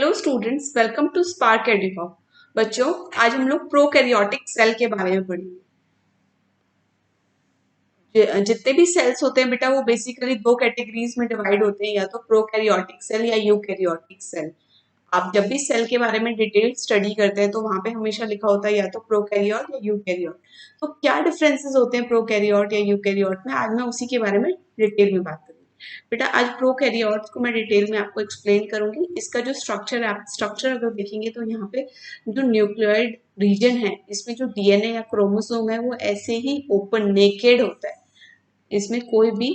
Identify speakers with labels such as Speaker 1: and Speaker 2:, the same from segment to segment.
Speaker 1: Hello students, welcome to Spark Educom. बच्चों, आज हम लोग प्रोकैरियोटिक सेल के बारे में पढ़ेंगे। जितने भी सेल्स होते हैं बेटा, वो बेसिकली दो कैटेगरीज में डिवाइड होते हैं, या तो प्रोकैरियोटिक सेल या यूकैरियोटिक सेल। आप जब भी सेल के बारे में डिटेल स्टडी करते हैं तो वहां पे हमेशा लिखा होता है या तो प्रोकैरियोट या यूकैरियोट। तो क्या डिफरेंसेस होते हैं प्रोकैरियोट या यूकैरियोट में, आज मैं उसी के बारे में डिटेल में बात करूंगी। बेटा, आज प्रोकैरियोट्स को मैं डिटेल में आपको एक्सप्लेन करूंगी। इसका जो स्ट्रक्चर है, आप स्ट्रक्चर अगर देखेंगे तो यहाँ पे जो न्यूक्लियोइड रीजन है, इसमें जो डीएनए या क्रोमोसोम है वो ऐसे ही ओपन नेकेड होता है। इसमें कोई भी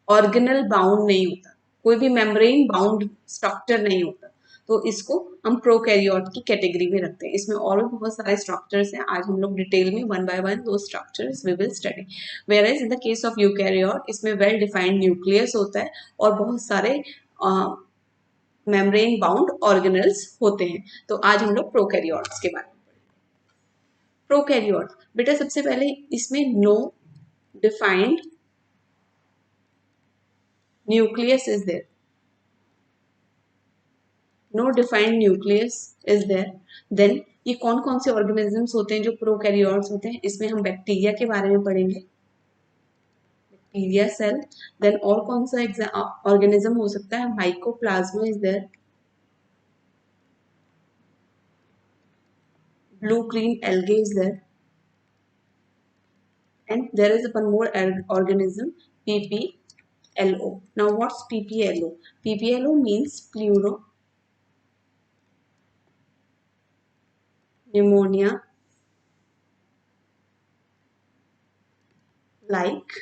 Speaker 1: ऑर्गेनल बाउंड नहीं होता, कोई भी मेम्ब्रेन बाउंड स्ट्रक्चर नहीं होता। तो इसको हम प्रोकैरियोट की कैटेगरी में रखते हैं। इसमें और भी बहुत सारे स्ट्रक्चर्स हैं, आज हम लोग डिटेल में वन बाय वन दो structures we will study. Where as in the case of eukaryote, इसमें वेल डिफाइंड न्यूक्लियस होता है और बहुत सारे मेम्ब्रेन बाउंड ऑर्गेनल्स होते हैं। तो आज हम लोग प्रोकैरियोट्स के बारे में। प्रोकैरियोट बेटा, सबसे पहले इसमें no defined nucleus is there, no defined nucleus is there। then ये कौन कौन से ऑर्गेनिजम्स होते हैं जो प्रोकैरियोट्स होते हैं, इसमें हम बैक्टीरिया के बारे में पढ़ेंगे, बैक्टीरिया सेल। देन और कौन सा ऑर्गेनिज्म हो सकता है, mycoplasma is there, blue green algae is there, and there is one more organism, PPLO। now what's PPLO? PPLO means pleuro pneumonia like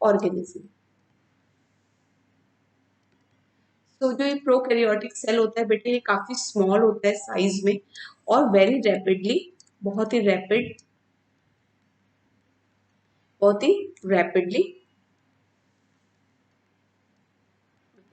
Speaker 1: organism। तो जो ये प्रोकैरियोटिक सेल होता है बेटे, ये काफी स्मॉल होता है साइज में और वेरी रैपिडली, बहुत ही रैपिड, बहुत ही रैपिडली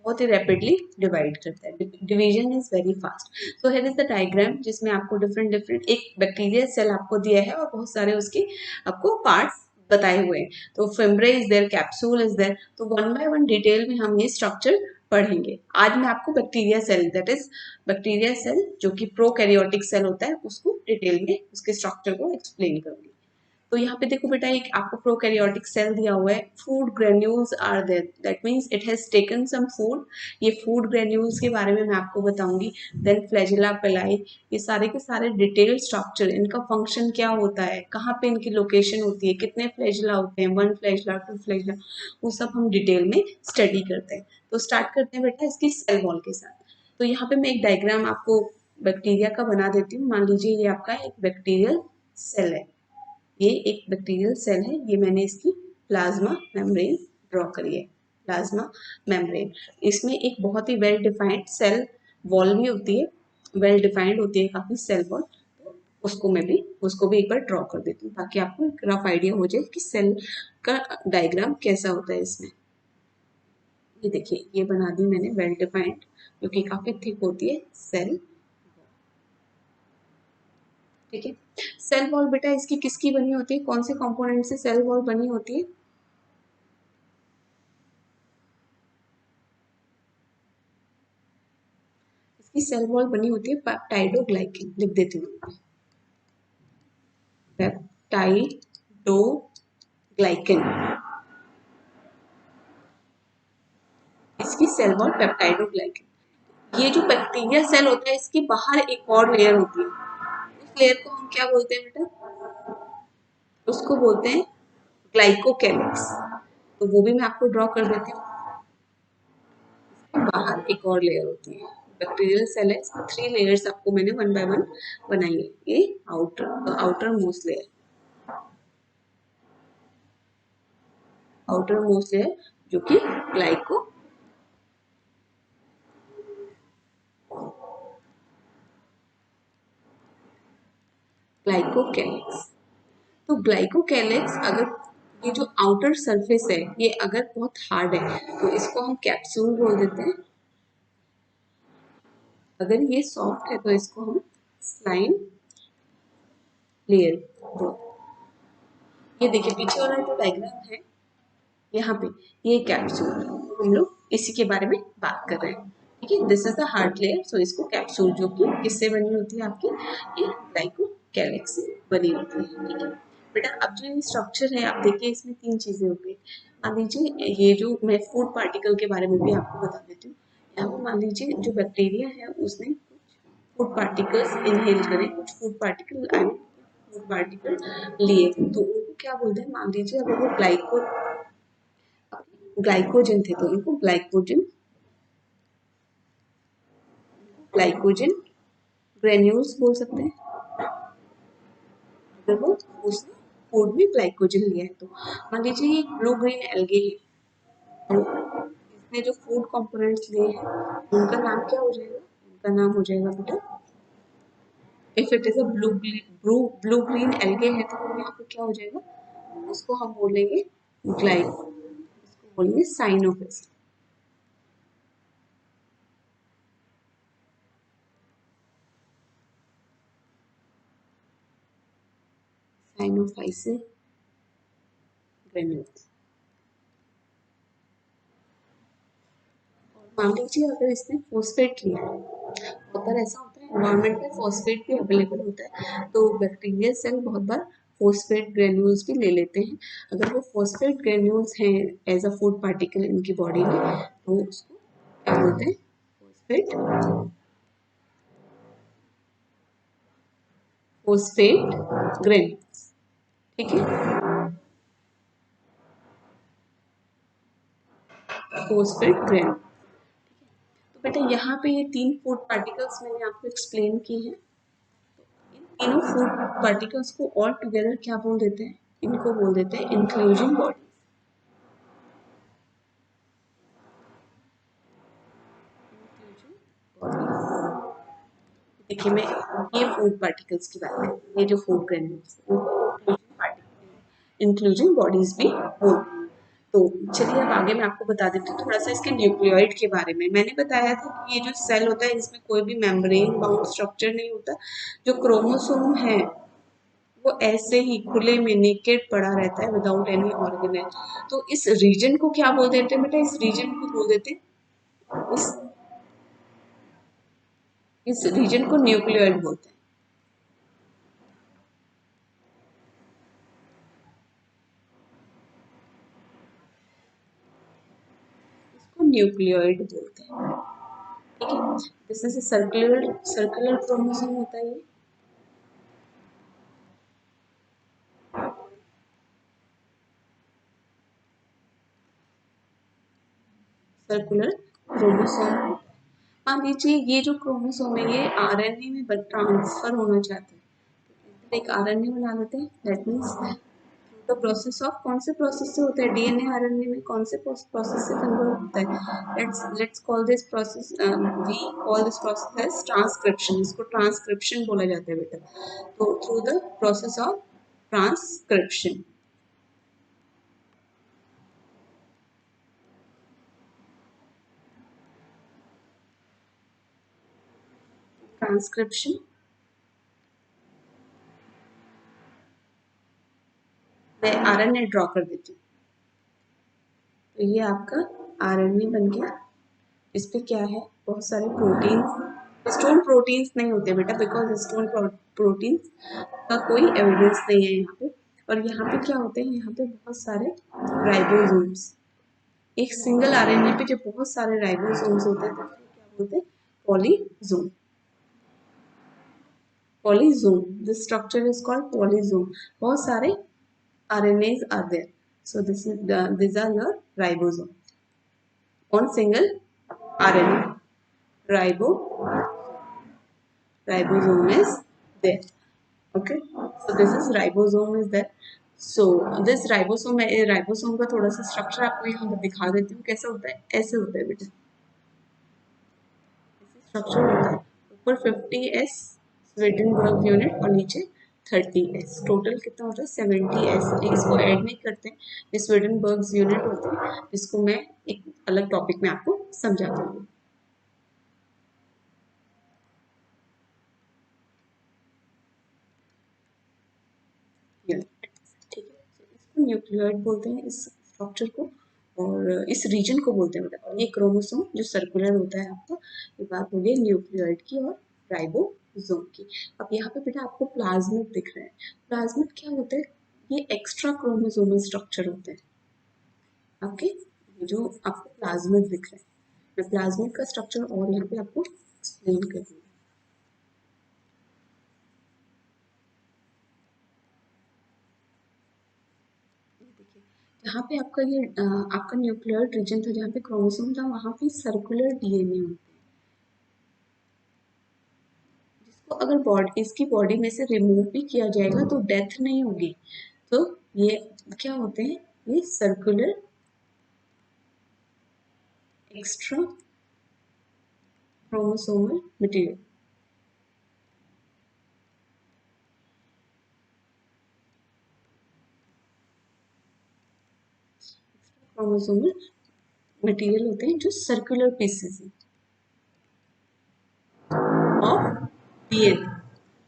Speaker 1: बहुत ही रैपिडली डिवाइड करता है। Division is very fast. So here is the diagram जिसमें आपको डिफरेंट डिफरेंट एक बैक्टीरिया सेल आपको दिया है और बहुत सारे उसके आपको पार्ट्स बताए हुए हैं। तो fimbriae is there, capsule is there. तो वन बाय वन डिटेल में हम ये स्ट्रक्चर पढ़ेंगे। आज मैं आपको bacteria cell, that is bacteria cell जो कि प्रोकैरियोटिक सेल होता है, उसको डिटेल में उसके स्ट्रक्चर को एक्सप्लेन करूंगी। तो यहाँ पे देखो बेटा, एक आपको प्रोकैरियोटिक सेल दिया हुआ है, food granules are there, that means it has taken some food. ये फूड ग्रेन्यूल्स के बारे में मैं आपको बताऊंगी। देन फ्लैजेला पेलाई, ये सारे के सारे डिटेल स्ट्रक्चर, इनका फंक्शन क्या होता है, कहाँ पे इनकी लोकेशन होती है, कितने फ्लैजेला होते हैं, वन फ्लैजेला, टू फ्लैजेला, वो सब हम डिटेल में स्टडी करते हैं। तो स्टार्ट करते हैं बेटा इसकी सेल वॉल के साथ। तो यहाँ पे मैं एक डायग्राम आपको बैक्टीरिया का बना देती हूँ। मान लीजिए ये आपका एक बैक्टीरियल सेल है, ये एक बैक्टीरियल सेल है, ये मैंने इसकी प्लाज्मा मेम्ब्रेन ड्रॉ करी है, प्लाज्मा मेम्ब्रेन। इसमें एक बहुत ही वेल डिफाइंड सेल वॉल भी होती है, वेल डिफाइंड होती है काफी सेल वॉल। उसको भी एक बार ड्रॉ कर देती हूँ ताकि आपको एक रफ आइडिया हो जाए कि सेल का डायग्राम कैसा होता है इसमें। ये देखिए, ये बना दी मैंने वेल डिफाइंड, जो कि काफी थिक होती है सेल। ठीक है, सेल वॉल बेटा इसकी किसकी बनी होती है, कौन से कंपोनेंट से सेल वॉल बनी होती है? इसकी सेल वॉल बनी होती है पेप्टाइडोग्लाइकन, लिख देती हूँ, पेप्टाइडोग्लाइकन। इसकी सेल वॉल पेप्टाइडोग्लाइकन। ये जो बैक्टीरिया सेल होता है, इसके बाहर एक और लेयर होती है, उस लेयर को हम क्या बोलते हैं बेटा? उसको बोलते हैं ग्लाइकोकैलिक्स। तो वो भी मैं आपको ड्रॉ कर देती हूँ। बाहर एक और लेयर होती है, बैक्टीरियल सेल है, इसमें 3 लेयर्स आपको मैंने वन बाय वन बनाई है। ये outer most layer, outer most layer जो कि ग्लाइकोकैलिक्स। तो ग्लाइकोकैलिक्स, अगर ये जो आउटर सरफेस है ये अगर बहुत हार्ड है तो इसको हम कैप्सूल बोल देते हैं। अगर ये सॉफ्ट है तो इसको हम स्लाइम लेयर बोलते हैं। ये देखिए, पीछे वाला जो डायग्राम है, यहाँ पे ये कैप्सूल हम लोग इसी के बारे में बात कर रहे हैं। ठीक है, this is the hard layer. So इसको कैप्सूल, जो कि किससे बनी होती है आपकी, ये ग्लाइकोकैलिक्स से बनी होती है। ठीक है बेटा, अब जो ये स्ट्रक्चर है आप देखिए, इसमें तीन चीजें हो गई। मान लीजिए ये जो मैं फूड पार्टिकल के बारे में भी आपको बता देती हूँ। यहाँ पे मान लीजिए जो बैक्टीरिया है उसने फूड पार्टिकल्स इनहेल करे, कुछ फूड पार्टिकल फूड पार्टिकल लिए, तो उनको क्या बोलते हैं, मान लीजिए अगर वो ग्लाइकोजन थे तो उनको ग्लाइकोजन ग्लाइकोजन ग्रेन्यूल्स बोल सकते हैं। अगर वो उसने फूड में ग्लाइकोजन लिया है तो मान लीजिए ये ब्लू ग्रीन एल्गे है, तो इसने जो फूड कंपोनेंट्स लिए हैं उनका नाम क्या हो जाएगा, उनका नाम हो जाएगा बेटा, if it is a blue green algae है तो यहाँ पे क्या हो जाएगा, उसको हम बोलेंगे ग्लाइको, इसको बोलेंगे साइनोफिल। साइनोफाइसिल ग्रेन्यूल्स। मान लीजिए अगर इसने फोस्फेट लिया है, अगर ऐसा होता है एनवायरनमेंट में फोस्फेट भी अवेलेबल होता है, तो बैक्टीरियल सेल बहुत बार फोस्फेट ग्रेन्यूल्स भी ले लेते हैं। अगर वो फोस्फेट ग्रेन्यूल्स हैं एज अ फूड पार्टिकल इनकी बॉडी में, तो उसको क्या बोलते हैं, फोस्फेट फोस्फेट ग्रेन्यूल्स। ठीक है, फोस्फेट ग्रेन्यूल। तो बेटा यहाँ पे ये तीन फूड पार्टिकल्स मैंने आपको एक्सप्लेन की हैं। इन तीनों फूड पार्टिकल्स को ऑल टुगेदर क्या बोल देते हैं, इनको बोल देते हैं इंक्लूजन बॉडी। देखिए मैं ये फूड पार्टिकल्स की बात करूँ, ये जो फूड ग्रेन्यूल्स इंक्लूजन बॉडीज भी बोलते हैं। तो चलिए अब आगे मैं आपको बता देती हूँ थोड़ा सा इसके न्यूक्लियोइड के बारे में। मैंने बताया था कि ये जो सेल होता है इसमें कोई भी मेम्ब्रेन बाउंड स्ट्रक्चर नहीं होता। जो क्रोमोसोम है वो ऐसे ही खुले में नेकेड पड़ा रहता है विदाउट एनी ऑर्गेनेल। तो इस रीजन को क्या बोल देते हैं बेटा, इस रीजन को बोल देते हैं, इस रीजन को न्यूक्लियोइड बोलते हैं। इसको न्यूक्लियोइड बोलते हैं। ठीक है, this is circular circular chromosome होता है ये। Circular chromosome. मान लीजिए ये जो क्रोमोसोम है ये आरएनए में ट्रांसफर होना चाहते हैं, एक आरएनए बना लेते हैं। That means the process of, कौन से प्रोसेस से होता है, डीएनए आरएनए में कौन से प्रोसेस से कन्वर्ट होता है, let's call this process, we call this process as transcription. इसको ट्रांसक्रिप्शन बोला जाता है बेटा। तो through the process of transcription, transcription मैं आरएनए ड्रॉ कर देती हूँ। तो ये आपका आरएनए बन गया। इस पे क्या है, बहुत सारे प्रोटीन्स, स्टोन प्रोटीन्स नहीं होते बेटा, बिकॉज स्टोन प्रोटीन्स का कोई एविडेंस नहीं है यहाँ पे। और यहाँ पे क्या होते हैं, यहाँ पे बहुत सारे राइबोसोम्स, एक सिंगल आरएनए पे जब बहुत सारे राइबोसोम्स होते हैं तो क्या बोलते हैं, पॉलीजोम। पॉलीजोम, दिस स्ट्रक्चर इज कॉल्ड पॉलीजोम। बहुत सारे RNAs are there. So these are your ribosome on single RNA. Ribo Ribosome is there. Okay. So this is ribosome is there. So this ribosome का थोड़ा सा स्ट्रक्चर आपको यहाँ पर दिखा देती हूँ कैसे होता है। ऐसे होता है बेटा, ऐसे स्ट्रक्चर होता है। ऊपर 50S स्वीडनबर्ग यूनिट और नीचे 30S, टोटल कितना होता है 70S। इसको ऐड नहीं करते हैं, ये स्वीडनबर्ग यूनिट होते हैं, जिसको मैं एक अलग टॉपिक में आपको समझा दूंगी। ठीक है, तो इसको न्यूक्लियोइड बोलते हैं इस स्ट्रक्चर को। और इस रीजन को बोलते हैं बेटा। और ये क्रोमोसोम जो सर्कुलर होता है आपका, ये बात हो गई न्यूक्लियोइड की और राइबोसोम की। अब यहाँ पे बेटा आपको प्लाज्मिड दिख रहा है। प्लाज्मिड क्या होता है? ये एक्स्ट्रा क्रोमोसोमल स्ट्रक्चर होते हैं आपके, ये जो आपको प्लाज्मिड दिख रहा है। मैं प्लाज्मिड का स्ट्रक्चर और यहाँ पे आपको एक्सप्लेन कर दूँगी। यहाँ पे आपका ये आपका न्यूक्लियर रीजन था जहाँ पे क्रोमोसोम था, वहाँ पे सर्कुलर डीएनए होते हैं, जिसको अगर बॉडी इसकी बॉडी में से रिमूव भी किया जाएगा तो डेथ नहीं होगी। तो ये क्या होते हैं? ये circular extra chromosomal material, chromosomal material होते हैं जो सर्कुलर पीसेस हैं ऑफ डीएनए।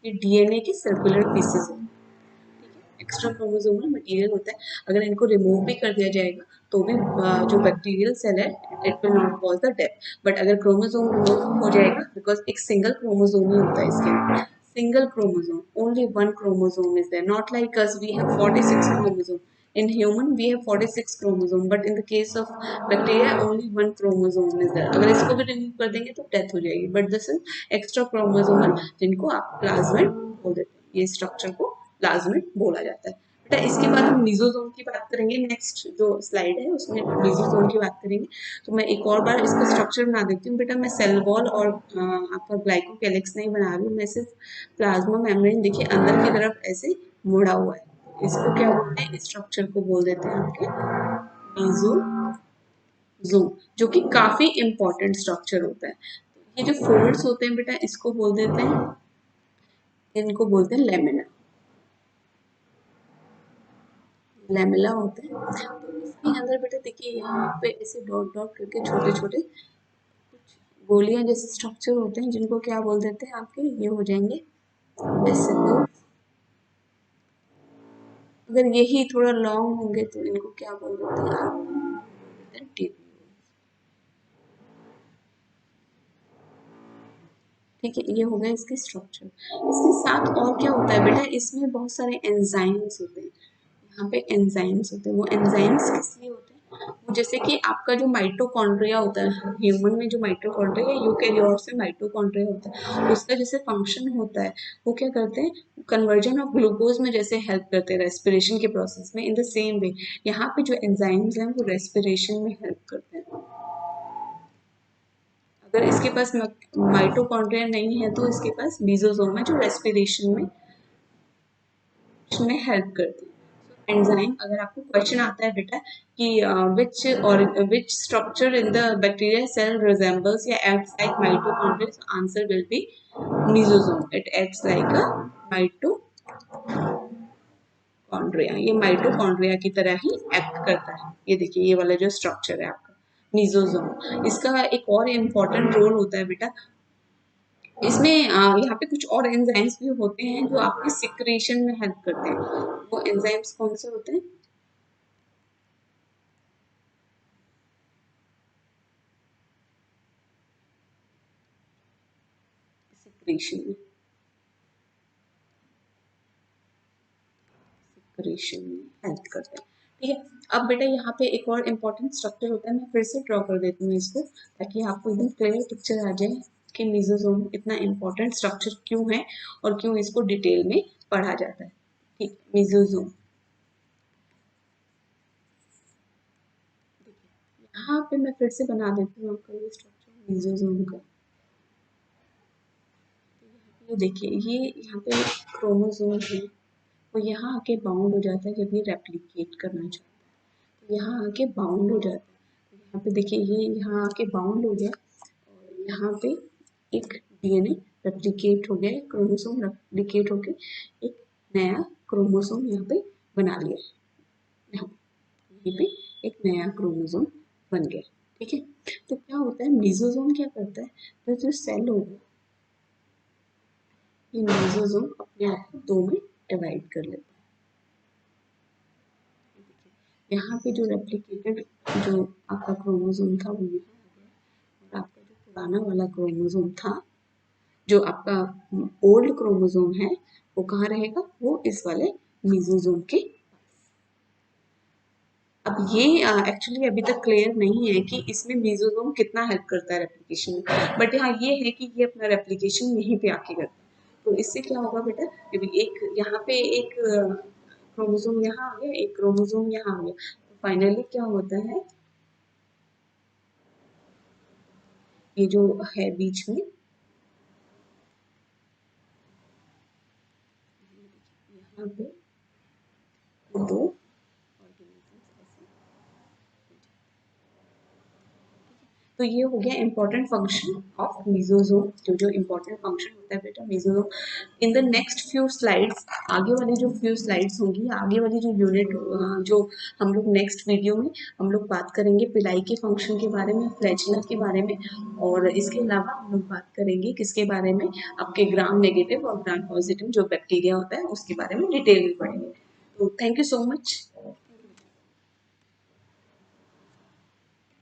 Speaker 1: ये डीएनए के सर्कुलर पीसेस हैं, एक्स्ट्रा क्रोमोसोमल मटेरियल होता है। अगर इनको रिमूव भी कर दिया जाएगा तो भी जो बैक्टीरियल सेल है it will not cause the death. But अगर क्रोमोसोम रिमूव हो जाएगा, बिकॉज एक सिंगल क्रोमोसोम ही होता है इसके अंदर, single chromosome, only one chromosome is there, not like us we have 46 chromosome. In human we have 46 chromosome, but in the case of bacteria only one chromosome is there. अगर इसको भी remove कर देंगे तो डेथ हो जाएगी। But this is extra chromosomal, जिनको आप प्लाज्मिड बोल देते हैं। ये स्ट्रक्चर को प्लाज्मिड बोला जाता है। बेटा इसके बाद हम मीजोजोम की बात करेंगे। नेक्स्ट जो स्लाइड है उसमें मीजोजोम की बात करेंगे। तो मैं एक और बार इसका स्ट्रक्चर बना देती हूँ बेटा। मैं सेल वॉल और आपका ग्लाइकोकैलिक्स नहीं बना रही हूँ, मैं सिर्फ प्लाज्मा मेम्ब्रेन देखिए अंदर की तरफ ऐसे मुड़ा हुआ है, इसको क्या बोलते हैं? स्ट्रक्चर को बोल देते हैं आपके मीजोजोम, जो कि काफी इंपॉर्टेंट स्ट्रक्चर होता है। ये जो फोल्ड्स होते हैं बेटा इसको बोल देते हैं, इनको बोलते हैं लेमिना, लैमेला होते हैं। तो इसके अंदर बेटा देखिए यहाँ पे ऐसे डॉट डॉट करके छोटे छोटे कुछ गोलियां जैसे स्ट्रक्चर होते हैं, जिनको क्या बोल देते हैं? आपके ये हो जाएंगे वेसिकल। अगर यही थोड़ा लॉन्ग होंगे तो इनको क्या बोल देते हैं? आप बोल देते हैं। ठीक है, ये हो गया इसके स्ट्रक्चर। इसके साथ और क्या होता है बेटा? इसमें बहुत सारे एंजाइम्स होते हैं। यहाँ पे एंजाइम्स होते हैं। वो एंजाइम्स किस लिए होते हैं? वो जैसे कि आपका जो माइटोकॉन्ड्रिया होता है ह्यूमन में, जो माइटोकॉन्ड्रिया या यूकेरियोट्स में माइटोकॉन्ड्रिया होता है, उसका जैसे फंक्शन होता है, वो क्या करते हैं? कन्वर्जन ऑफ ग्लूकोज में जैसे हेल्प करते हैं रेस्पिरेशन के प्रोसेस में, इन द सेम वे यहाँ पे जो एंजाइम्स हैं वो रेस्पिरेशन में हेल्प करते हैं। अगर इसके पास माइटोकॉन्ड्रिया नहीं है तो इसके पास मीजोसोम है जो रेस्पिरेशन में हेल्प करती है। एंजाइम, अगर आपको क्वेश्चन आता है बेटा कि which structure in the bacterial cell resembles या acts like mitochondria, answer will be mesosome. It acts like a mitochondria, ये माइटोकॉन्ड्रिया की तरह ही एक्ट करता है। ये देखिए ये वाला जो स्ट्रक्चर है आपका मीजोसोम, इसका एक और इम्पोर्टेंट रोल होता है बेटा। इसमें यहाँ पे कुछ और एंजाइम्स भी होते हैं जो आपके सिक्रेशन में हेल्प करते हैं। वो एंजाइम्स कौन से होते हैं? सिक्रेशन में, सिक्रेशन में हेल्प करते हैं। ठीक है, अब बेटा यहाँ पे एक और इम्पोर्टेंट स्ट्रक्चर होता है, मैं फिर से ड्रॉ कर देती हूँ इसको, ताकि आपको एकदम क्लियर पिक्चर आ जाए कि मीजोसोम इतना इम्पोर्टेंट स्ट्रक्चर क्यों है और क्यों इसको डिटेल में पढ़ा जाता है। ठीक, मीजोसोम यहाँ पे मैं फिर से बना देती हूँ आपका ये स्ट्रक्चर मीजोसोम का। ये देखिए ये यहाँ पे क्रोमोसोम है, वो यहाँ आके बाउंड हो जाता है जब ये रेप्लिकेट करना चाहता है, तो यहाँ आके बाउंड हो जाता है। तो यहाँ पे देखिए ये यहाँ आके बाउंड हो गया और यहाँ पे एक डीएनए रेप्लिकेट हो गया, क्रोमोसोम रेप्लिकेट होके एक नया क्रोमोसोम यहाँ पे बना लिया। यहाँ पे एक नया क्रोमोसोम बन गया। ठीक है, तो क्या होता है? मीजोसोम क्या करता है? तो जो सेल होगा, ये मीजोसोम अपने आप को दो में डिवाइड कर लेता है। यहाँ पे जो रेप्लिकेटेड जो आपका क्रोमोसोम था वो यहाँ आ गया, और आपका जो पुराना वाला क्रोमोसोम था, जो आपका ओल्ड क्रोमोसोम है, वो कहाँ रहेगा, वो इस वाले मेसोसोम के। अब ये एक्चुअली अभी तक क्लियर नहीं है कि इसमें मेसोसोम कितना हेल्प करता है रेप्लिकेशन में, बट हाँ ये है कि ये अपना रेप्लिकेशन यहीं पे आके करता है। तो इससे क्या होगा बेटा, एक यहाँ पे एक क्रोमोसोम यहाँ आ गया, एक क्रोमोसोम यहाँ आ गया, तो फाइनली क्या होता है, ये जो है बीच में, यहाँ पे दो ऑर्गेनिजम्स ऐसे, तो ये हो गया इंपॉर्टेंट फंक्शन ऑफ मेसोसोम, जो जो इंपॉर्टेंट फंक्शन होता है बेटा mesosome. In the next few slides, आगे वाली जो फ्यू स्लाइड्स होंगी, आगे वाली जो यूनिट, जो हम लोग नेक्स्ट वीडियो में हम लोग बात करेंगे पिलाई के फंक्शन के बारे में, फ्लैचेला के बारे में, और इसके अलावा हम लोग बात करेंगे किसके बारे में, आपके ग्राम नेगेटिव और ग्राम पॉजिटिव जो बैक्टीरिया होता है उसके बारे में डिटेल में पढ़ेंगे। तो थैंक यू सो मच।